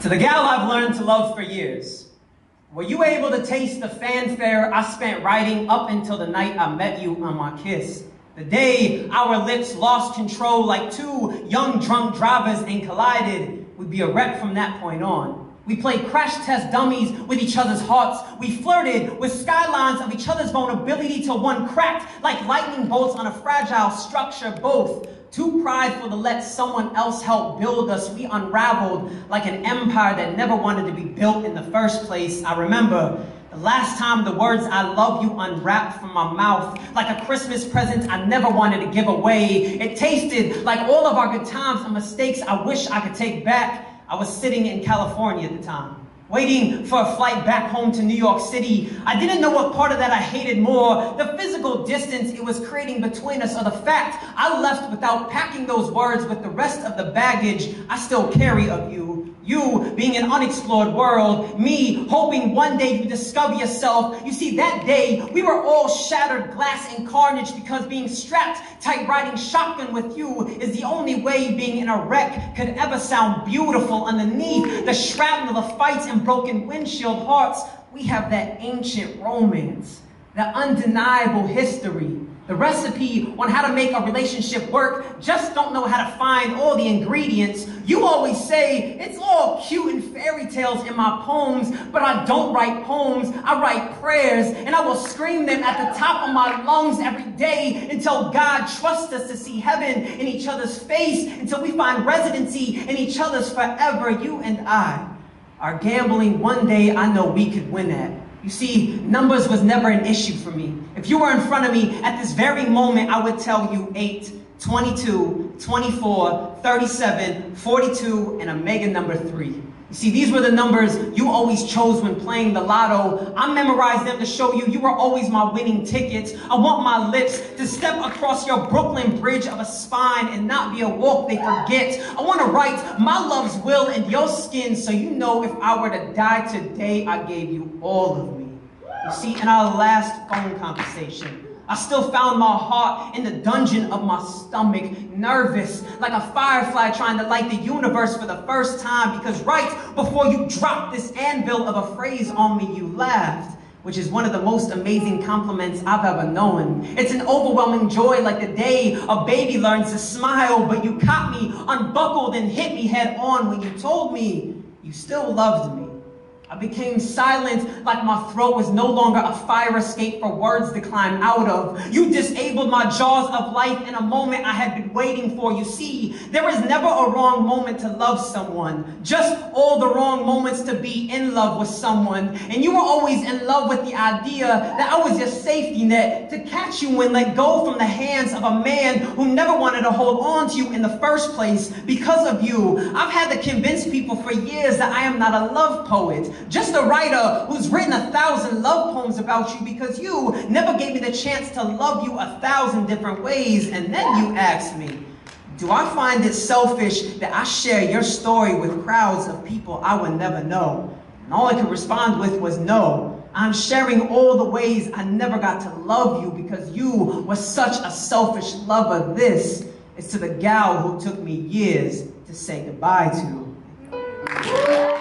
To the gal I've learned to love for years, were you able to taste the fanfare I spent writing up until the night I met you on my kiss? The day our lips lost control like two young drunk drivers and collided would be a wreck from that point on. We played crash test dummies with each other's hearts. We flirted with skylines of each other's vulnerability till one cracked like lightning bolts on a fragile structure. Both too prideful to let someone else help build us, we unraveled like an empire that never wanted to be built in the first place. I remember the last time the words "I love you" unwrapped from my mouth like a Christmas present I never wanted to give away. It tasted like all of our good times and mistakes I wish I could take back. I was sitting in California at the time, waiting for a flight back home to New York City. I didn't know what part of that I hated more, the physical distance it was creating between us, or the fact I left without packing those words with the rest of the baggage I still carry of you. You being an unexplored world, me hoping one day you discover yourself. You see, that day we were all shattered glass and carnage because being strapped tight riding shotgun with you is the only way being in a wreck could ever sound beautiful. Underneath the shrapnel of fights and broken windshield hearts, we have that ancient romance, that undeniable history. The recipe on how to make a relationship work, just don't know how to find all the ingredients. You always say, it's all cute and fairy tales in my poems, but I don't write poems, I write prayers, and I will scream them at the top of my lungs every day until God trusts us to see heaven in each other's face, until we find residency in each other's forever. You and I are gambling one day I know we could win at. You see, numbers was never an issue for me. If you were in front of me at this very moment, I would tell you 8, 22, 24, 37, 42, and a mega number 3. You see, these were the numbers you always chose when playing the lotto. I memorized them to show you you were always my winning tickets. I want my lips to step across your Brooklyn Bridge of a spine and not be a walk they forget. I want to write my love's will in your skin so you know if I were to die today, I gave you all of me. You see, in our last phone conversation, I still found my heart in the dungeon of my stomach, nervous, like a firefly trying to light the universe for the first time, because right before you dropped this anvil of a phrase on me, you laughed, which is one of the most amazing compliments I've ever known. It's an overwhelming joy like the day a baby learns to smile, but you caught me unbuckled and hit me head on when you told me you still loved me. I became silent like my throat was no longer a fire escape for words to climb out of. You disabled my jaws of life in a moment I had been waiting for. You see, there is never a wrong moment to love someone, just all the wrong moments to be in love with someone. And you were always in love with the idea that I was your safety net to catch you when let go from the hands of a man who never wanted to hold on to you in the first place because of you. I've had to convince people for years that I am not a love poet, just a writer who's written 1,000 love poems about you because you never gave me the chance to love you 1,000 different ways. And then you asked me, do I find it selfish that I share your story with crowds of people I would never know? And all I could respond with was no. I'm sharing all the ways I never got to love you because you were such a selfish lover. This is to the gal who took me years to say goodbye to.